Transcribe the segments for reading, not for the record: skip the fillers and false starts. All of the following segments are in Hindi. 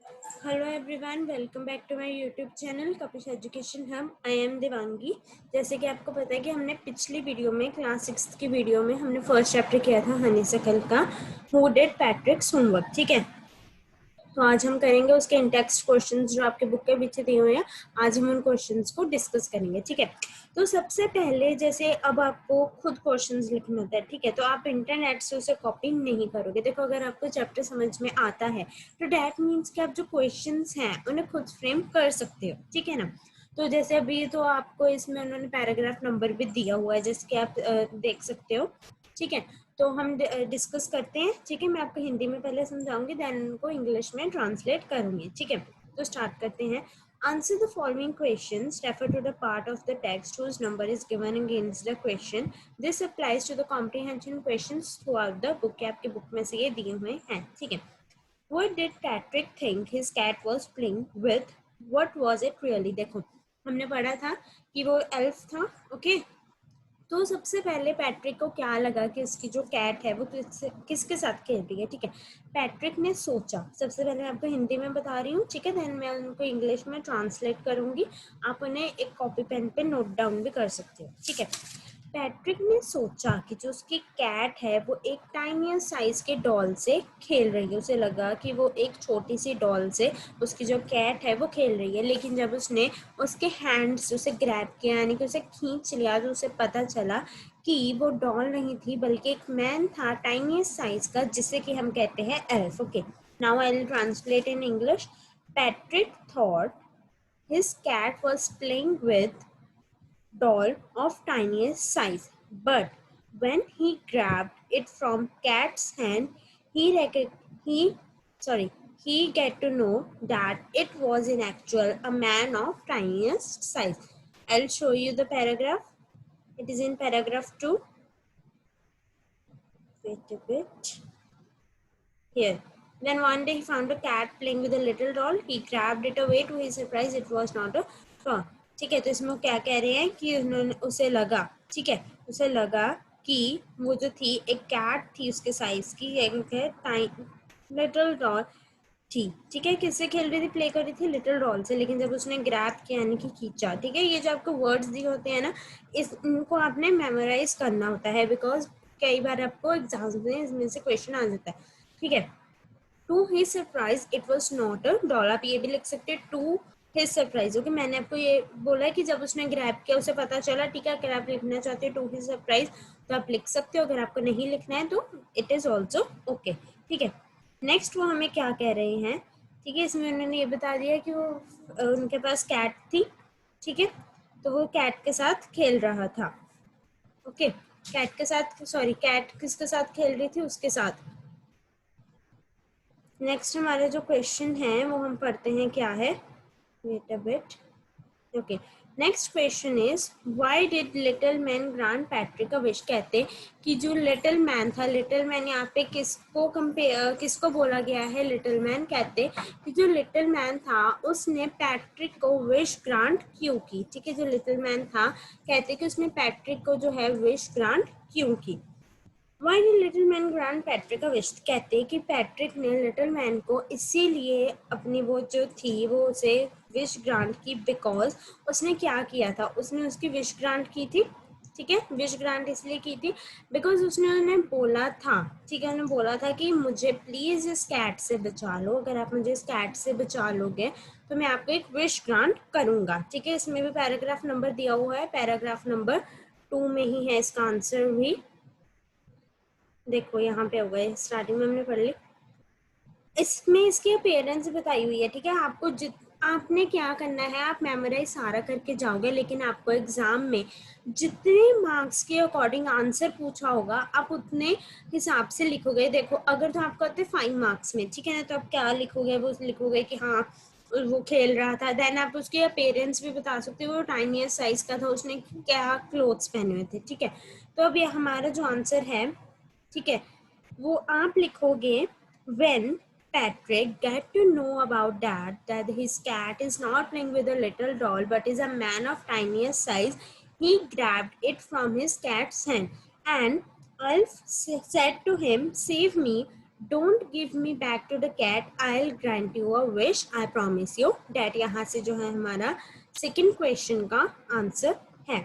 Hello everyone, welcome back to my YouTube channel Kapish education hub. I am Devangi. जैसे कि आपको पता है कि हमने पिछली वीडियो में क्लास 6 की वीडियो में हमने फर्स्ट चैप्टर किया था हनीसकल का, हु डिड पैट्रिक्स होमवर्क। ठीक है, तो आज हम करेंगे उसके इंटेक्स्ट क्वेश्चंस जो आपके बुक के पीछे दिए हुए हैं। आज हम उन क्वेश्चंस को डिस्कस करेंगे। ठीक है, तो सबसे पहले जैसे अब आपको खुद क्वेश्चंस लिखना होता है। ठीक है, तो आप इंटरनेट से उसे कॉपी नहीं करोगे। देखो, अगर आपको चैप्टर समझ में आता है तो डैट मीन्स कि आप जो क्वेश्चंस हैं उन्हें खुद फ्रेम कर सकते हो। ठीक है ना। तो जैसे अभी तो आपको इसमें उन्होंने पैराग्राफ नंबर भी दिया हुआ है जिसके आप देख सकते हो। ठीक है, तो हम डिस्कस करते हैं। ठीक है, मैं आपको हिंदी में पहले समझाऊंगी, देन उनको इंग्लिश में ट्रांसलेट करूंगी। ठीक है, तो स्टार्ट करते हैं। Answer the following questions, refer to the part of the text whose number is given against the question. This applies to the comprehension questions throughout the book. आपके बुक में से ये दिए हुए हैं। ठीक है, what did Patrick think his cat was playing with? What was it really? देखो, हमने पढ़ा था कि वो एल्फ था। ओके, तो सबसे पहले पैट्रिक को क्या लगा कि उसकी जो कैट है वो किसके साथ खेल रही है। ठीक है, पैट्रिक ने सोचा, सबसे पहले मैं आपको हिंदी में बता रही हूँ। ठीक है, देन मैं उनको इंग्लिश में ट्रांसलेट करूंगी। आप उन्हें एक कॉपी पेन पे नोट डाउन भी कर सकते हो। ठीक है, पैट्रिक ने सोचा कि जो उसकी कैट है वो एक टाइनी साइज के डॉल से खेल रही है। उसे लगा कि वो एक छोटी सी डॉल से उसकी जो कैट है वो खेल रही है, लेकिन जब उसने उसके हैंड्स उसे ग्रैब किया, यानी कि उसे खींच लिया, तो उसे पता चला कि वो डॉल नहीं थी बल्कि एक मैन था टाइनी साइज का, जिसे कि हम कहते हैं elf. Okay, now I will translate in English. Patrick thought his cat was playing with doll of tiniest size, but when he grabbed it from cat's hand, he sorry, he get to know that it was in actual a man of tiniest size. I'll show you the paragraph. It is in paragraph 2. Wait a bit. Here. Then one day he found a cat playing with a little doll. He grabbed it away. To his surprise, it was not a straw. ठीक है, तो इसमें क्या कह रहे हैं कि उन्होंने उसे लगा, ठीक है, उसे लगा कि वो जो थी एक कैट थी उसके साइज की, एक लिटिल डॉल थी। ठीक है, किससे खेल रही थी, प्ले कर रही थी लिटिल डॉल से, लेकिन जब उसने ग्रैब किया यानी कि खींचा। ठीक है, ये जो आपको वर्ड्स दिए होते हैं ना, इनको आपने मेमोराइज करना होता है, बिकॉज कई बार आपको एग्जाम्स में इसमें से क्वेश्चन आ जाता है। ठीक है, to his surprise it was not a doll. आप ये भी लिख सकते हैं टू हिज सरप्राइज। ओके, मैंने आपको ये बोला कि जब उसने ग्रैब किया उसे पता चला। ठीक है, अगर आप लिखना चाहते हो टू हिज सरप्राइज तो आप लिख सकते हो, अगर आपको नहीं लिखना है तो इट इज ऑल्सो ओके। ठीक है, नेक्स्ट वो हमें क्या कह रहे हैं। ठीक है, इसमें उन्होंने ये बता दिया कि वो उनके पास कैट थी। ठीक है, तो वो कैट के साथ खेल रहा था। ओके, कैट के साथ, सॉरी, कैट किसके साथ खेल रही थी, उसके साथ। नेक्स्ट हमारा जो क्वेश्चन है वो हम पढ़ते हैं, क्या है, wait a bit. Okay, next question is why did little man grant Patrick a wish. कहते कि जो लिटिल मैन था, लिटिल मैन यहाँ पे किसको बोला गया है, लिटिल मैन। कहते कि जो लिटिल मैन था उसने पैट्रिक को विश ग्रांट क्यों की। ठीक है, जो लिटिल मैन था कहते कि उसने पैट्रिक को जो है विश ग्रांट क्यों की। Why did little man grant Patrick a wish? कहते हैं कि पैट्रिक ने लिटिल मैन को इसीलिए अपनी वो जो थी वो उसे विश ग्रांट की, बिकॉज उसने क्या किया था, उसने उसकी विश ग्रांट की थी। ठीक है, विश ग्रांट इसलिए की थी बिकॉज उसने उन्हें बोला था, ठीक है, उन्हें बोला था कि मुझे प्लीज इस कैट से बचा लो, अगर आप मुझे इस कैट से बचा लोगे तो मैं आपको एक विश ग्रांट करूंगा। ठीक है, इसमें भी पैराग्राफ नंबर दिया हुआ है, पैराग्राफ नंबर 2 में ही है इसका आंसर भी। देखो यहाँ पे हो गए, स्टार्टिंग में हमने पढ़ ली। इसमें इसकी अपीयरेंस बताई हुई है। ठीक है, आपने क्या करना है, आप मेमोराइज सारा करके जाओगे, लेकिन आपको एग्जाम में जितने मार्क्स के अकॉर्डिंग आंसर पूछा होगा आप उतने हिसाब से लिखोगे। देखो, अगर तो आपको आते 5 मार्क्स में, ठीक है ना, तो आप क्या लिखोगे, वो लिखोगे कि हाँ वो खेल रहा था। देन आप उसके अपीयरेंस भी बता सकते हो, वो टाइनी साइज का था, उसने क्या क्लोथ्स पहने हुए थे। ठीक है, तो अब ये हमारा जो आंसर है, ठीक है, वो आप लिखोगे when Patrick get to know about that his cat is not playing with a little doll but is a man of tiniest size, he grabbed it from his cat's hand and Ulf said to him, save me, don't give me back to the cat, I will grant you a wish, I promise you that. यहाँ से जो है हमारा सेकेंड क्वेश्चन का आंसर है।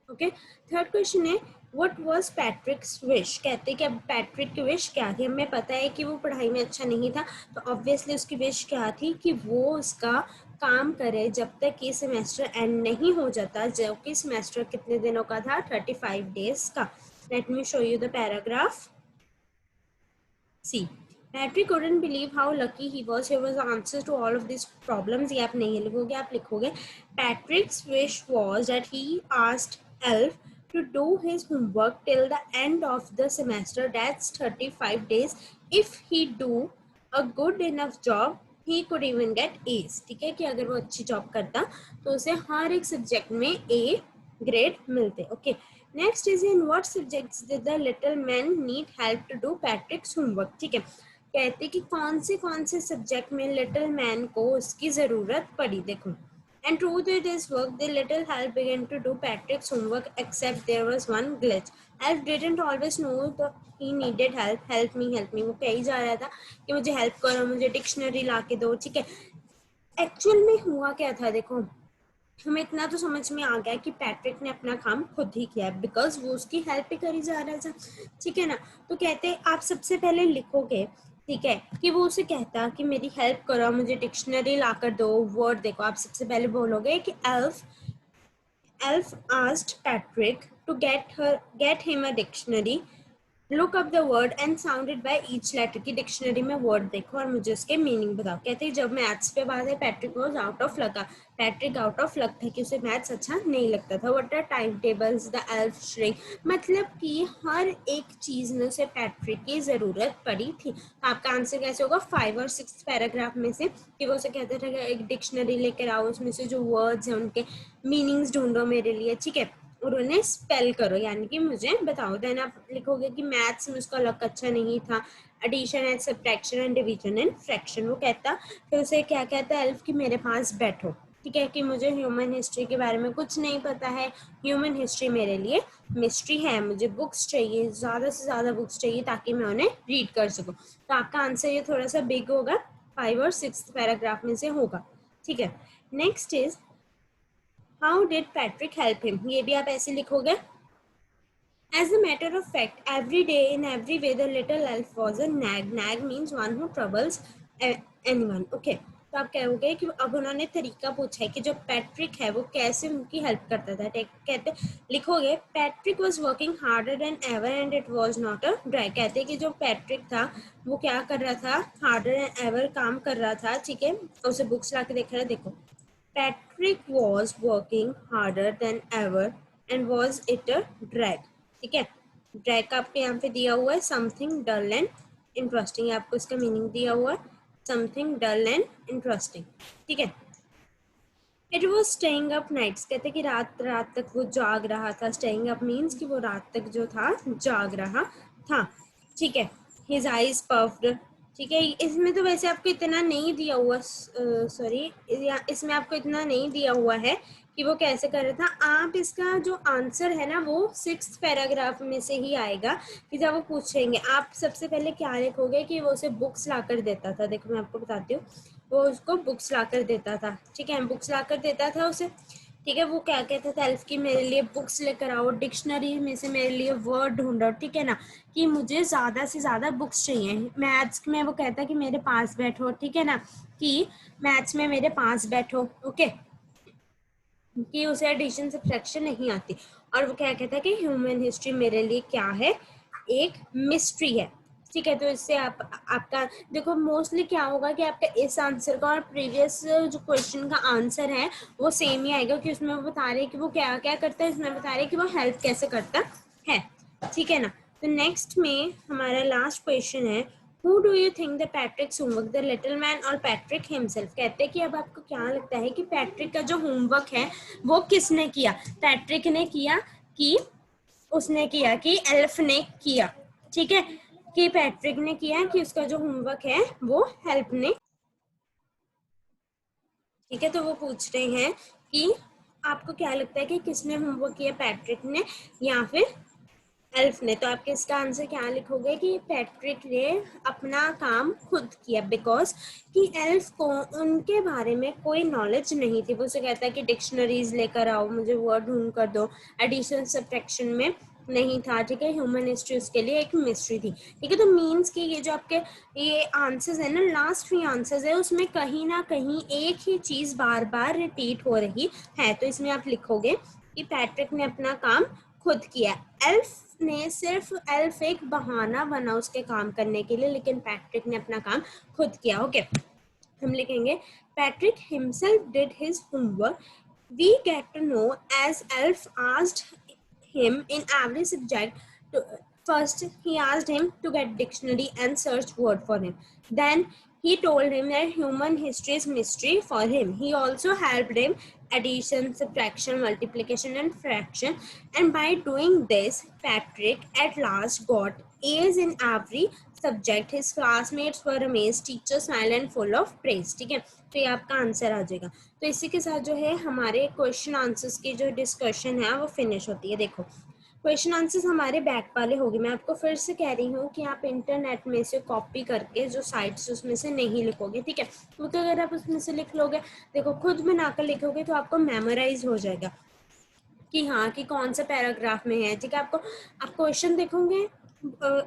ओके, थर्ड क्वेश्चन है व्हाट वाज पैट्रिक्स विश। कहते हैं कि अब पैट्रिक की विश क्या थी। हमें पता है कि वो पढ़ाई में अच्छा नहीं था, तो ऑब्वियसली उसकी विश क्या थी कि वो उसका काम करे जब तक कि सेमेस्टर एंड नहीं हो जाता, जो कि सेमेस्टर कितने दिनों का था, 35 डेज का। Let me show you the paragraph. See, Patrick couldn't believe how lucky he was. Here was the answer to all of these problems. ये आप नहीं लिखोगे, आप लिखोगे Patrick's wish was that he asked Elf to do his homework till the end of the semester. That's 35 days. If he do a good enough job, he could even get A's. ठीक है, कि अगर वो अच्छी जॉब करता तो उसे हर एक सब्जेक्ट में A ग्रेड मिलते। Okay, next is in what subjects did the little man need help to do Patrick's homework. ठीक है, कहते कि कौन से सब्जेक्ट में लिटिल मैन को उसकी जरूरत पड़ी। देखो, and through this work the little Elf began to do Patrick's homework, except there was one glitch. Elf didn't always know that he needed help. Help me वो कह ही जा रहा था कि मुझे हेल्प करो, मुझे डिक्शनरी ला के दो। ठीक है, एक्चुअल में हुआ क्या था, देखो हमें इतना तो समझ में आ गया कि पैट्रिक ने अपना काम खुद ही किया है, बिकॉज वो उसकी हेल्प ही करी जा रहा था। ठीक है ना, तो कहते हैं आप सबसे पहले लिखोगे, ठीक है, कि वो उसे कहता कि मेरी हेल्प करो, मुझे डिक्शनरी ला कर दो। वर्ड देखो, आप सबसे पहले बोलोगे कि elf asked Patrick to get him a dictionary, look up the word and sounded by each letter. की डिक्शनरी में वर्ड देखो और मुझे उसके मीनिंग बताओ। कहते हैं जब मैथ्स पे बात है, Patrick was out of luck. Patrick out of luck था कि उसे मैथ्स अच्छा नहीं लगता था। What are time tables, the elf shrink, मतलब कि हर एक चीज में उसे पैट्रिक की जरूरत पड़ी थी। तो आपका आंसर कैसे होगा, 5 और 6 पैराग्राफ में से, कि वो उसे कहते थे कि एक डिक्शनरी लेकर आओ, उसमें से जो वर्ड्स हैं उनके मीनिंग्स ढूंढो मेरे लिए। ठीक है, और उन्हें स्पेल करो, यानी कि मुझे बताओ। देन आप लिखोगे कि मैथ्स में उसका लक अच्छा नहीं था, addition and subtraction and division and fraction. वो कहता, फिर उसे क्या कहता है एल्फ, कि मेरे पास बैठो। ठीक है, कि मुझे ह्यूमन हिस्ट्री के बारे में कुछ नहीं पता है, ह्यूमन हिस्ट्री मेरे लिए मिस्ट्री है, मुझे बुक्स चाहिए, ज़्यादा से ज़्यादा बुक्स चाहिए ताकि मैं उन्हें रीड कर सकूँ। तो आपका आंसर ये थोड़ा सा बिग होगा, 5 और 6 पैराग्राफ में से होगा। ठीक है, next is how did Patrick help him. ये भी आप ऐसे लिखोगे, as a matter of fact, every day in every way the little elf was a nag. Nag means one who troubles anyone. Okay, तो आप कहोगे कि अब उन्होंने तरीका पूछा है कि जो पैट्रिक है वो कैसे उनकी हेल्प करता था। कहते लिखोगे Patrick was working harder than ever and it was not a dry. कहते कि जो पैट्रिक था वो क्या कर रहा था, हार्डर एंड एवर काम कर रहा था। ठीक है, उसे बुक्स ला के देख रहा है। देखो, Patrick was working harder than ever and was it a drag. ठीक है, ड्रैग का आपके यहाँ पे दिया हुआ है समथिंग डल एंड इंटरेस्टिंग, आपको इसका मीनिंग दिया हुआ है समथिंग डल एंड इंटरेस्टिंग। ठीक है, it was staying up nights. कहते कि रात रात तक वो जाग रहा था। स्टेइंग अप मीन्स कि वो रात तक जो था जाग रहा था। ठीक है, हिज आईज पफ्ड। ठीक है, इसमें तो वैसे आपको इतना नहीं दिया हुआ, सॉरी, इसमें आपको इतना नहीं दिया हुआ है कि वो कैसे कर रहा था। आप इसका जो आंसर है ना वो 6th पैराग्राफ में से ही आएगा, कि जब वो पूछेंगे आप सबसे पहले क्या लिखोगे कि वो उसे बुक्स ला कर देता था। देखो मैं आपको बताती हूँ, वो उसको बुक्स ला कर देता था। ठीक है, बुक्स ला कर देता था उसे। ठीक है, वो क्या कहता था एल्फ की मेरे लिए बुक्स लेकर आओ, डिक्शनरी में से मेरे लिए वर्ड ढूंढो। ठीक है ना, कि मुझे ज़्यादा से ज़्यादा बुक्स चाहिए। मैथ्स में वो कहता कि मेरे पास बैठो। ठीक है ना, कि मैथ्स में मेरे पास बैठो। ओके, कि उसे एडिशन सब्ट्रैक्शन नहीं आती। और वो क्या कहता है कि ह्यूमन हिस्ट्री मेरे लिए क्या है, एक मिस्ट्री है। ठीक है, तो इससे आपका देखो मोस्टली क्या होगा कि आपका इस आंसर का और प्रीवियस जो क्वेश्चन का आंसर है वो सेम ही आएगा, कि उसमें वो बता रहे हैं कि वो क्या क्या करता है, इसमें बता रहे हैं कि वो हेल्प कैसे करता है। ठीक है ना, तो नेक्स्ट में हमारा लास्ट क्वेश्चन है, Who do you think the Patrick's homework, the little man or Patrick himself। कहते हैं कि अब आपको क्या लगता है कि पैट्रिक का जो होमवर्क है वो किसने किया। पैट्रिक ने किया कि उसने किया कि एल्फ ने किया। ठीक है, कि पैट्रिक ने किया कि उसका जो होमवर्क है वो हेल्प ने। ठीक है, तो वो पूछ रहे हैं कि आपको क्या लगता है कि किसने होमवर्क किया, पैट्रिक ने या फिर एल्फ ने, तो आपके इसका आंसर क्या लिखोगे कि पैट्रिक ने अपना काम खुद किया, बिकॉज कि एल्फ को उनके बारे में कोई नॉलेज नहीं थी। वो उसे कहता है कि डिक्शनरीज लेकर आओ, मुझे वर्ड ढूंढ कर दो, एडिशन सब्ट्रैक्शन में नहीं था, ठीक है। ह्यूमन हिस्ट्री उसके लिए एक मिस्ट्री थी, ठीक है। तो मीन्स कि ये जो आपके ये आंसर्स है ना, लास्ट 3 आंसर्स है, उसमें कहीं ना कहीं एक ही चीज बार बार रिपीट हो रही है। तो इसमें आप लिखोगे कि पैट्रिक ने अपना काम खुद किया। एल्फ ने सिर्फ, एल्फ एक बहाना बना उसके काम करने के लिए, लेकिन पैट्रिक ने अपना काम खुद किया। ओके, हम लिखेंगे Patrick himself did his homework. We get to know as elf asked him in every subject. First, he asked him to get dictionary and search word for him. Then he told him that human history is mystery for him. He also helped him addition, subtraction, multiplication, and fraction. And by doing this, Patrick at last got A's in every subject. His classmates were amazed, teachers smiled and full of praise. ठीक है, तो ये आपका आंसर आ जाएगा। तो इसी के साथ जो है हमारे क्वेश्चन आंसर्स की जो डिस्कशन है वो फिनिश होती है। देखो, क्वेश्चन आंसर्स हमारे बैक वाले होंगे। मैं आपको फिर से कह रही हूँ कि आप इंटरनेट में से कॉपी करके जो साइट्स उसमें से नहीं लिखोगे, ठीक है, क्योंकि अगर आप उसमें से लिख लोगे, देखो खुद बनाकर लिखोगे तो आपको मेमोराइज हो जाएगा कि हाँ कि कौन सा पैराग्राफ में है, ठीक है। आप क्वेश्चन देखोगे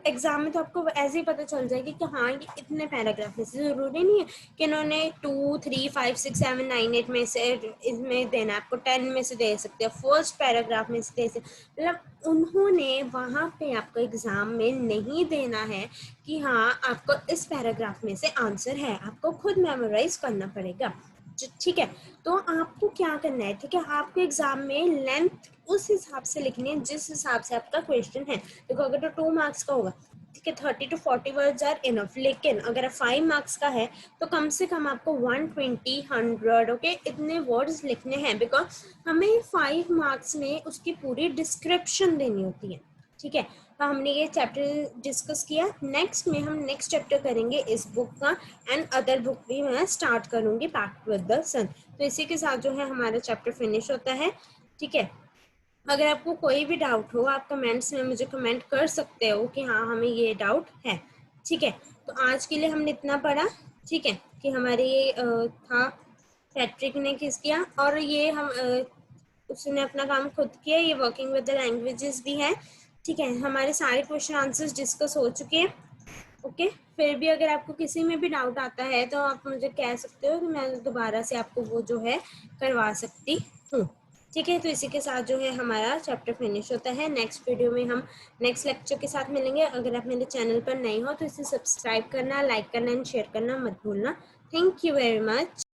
एग्जाम में तो आपको ऐसे ही पता चल जाएगी कि हाँ ये इतने पैराग्राफ में से, जरूरी नहीं है कि इन्होंने 2, 3, 5, 6, 7, 9, 8 में से इसमें देना है, आपको 10 में से दे सकते हो, फर्स्ट पैराग्राफ में से दे सकते, मतलब उन्होंने वहाँ पे आपको एग्जाम में नहीं देना है कि हाँ आपको इस पैराग्राफ में से आंसर है, आपको खुद मेमोराइज करना पड़ेगा, ठीक है। तो आपको क्या करना है, ठीक है, आपको एग्जाम में लेंथ उस हिसाब से लिखनी है जिस हिसाब से आपका क्वेश्चन है। देखो अगर तो 2 मार्क्स का होगा, ठीक है, 30 to 40 वर्ड्स आर इनफ, लेकिन अगर 5 मार्क्स का है तो कम से कम आपको 120, 100 ओके इतने वर्ड्स लिखने हैं, बिकॉज हमें 5 मार्क्स में उसकी पूरी डिस्क्रिप्शन देनी होती है, ठीक है। तो हमने ये चैप्टर डिस्कस किया। नेक्स्ट में हम नेक्स्ट चैप्टर करेंगे इस बुक का, एंड अदर बुक भी मैं स्टार्ट करूंगी, पैक्ट विद द सन। तो इसी के साथ जो है हमारा चैप्टर फिनिश होता है, ठीक है। अगर आपको कोई भी डाउट हो आप कमेंट्स में मुझे कमेंट कर सकते हो कि हाँ हमें ये डाउट है, ठीक है। तो आज के लिए हमने इतना पढ़ा, ठीक है, कि हमारे ये था पैट्रिक ने किस किया, और ये हम उसने अपना काम खुद किया, ये वर्किंग विद द लैंग्वेजेस भी है, ठीक है। हमारे सारे क्वेश्चन आंसर्स डिस्कस हो चुके हैं, ओके। फिर भी अगर आपको किसी में भी डाउट आता है तो आप मुझे कह सकते हो, तो मैं दोबारा से आपको वो जो है करवा सकती हूँ, ठीक है। तो इसी के साथ जो है हमारा चैप्टर फिनिश होता है। नेक्स्ट वीडियो में हम नेक्स्ट लेक्चर के साथ मिलेंगे। अगर आप मेरे चैनल पर नए हो तो इसे सब्सक्राइब करना, लाइक करना एंड शेयर करना मत भूलना। Thank you very much.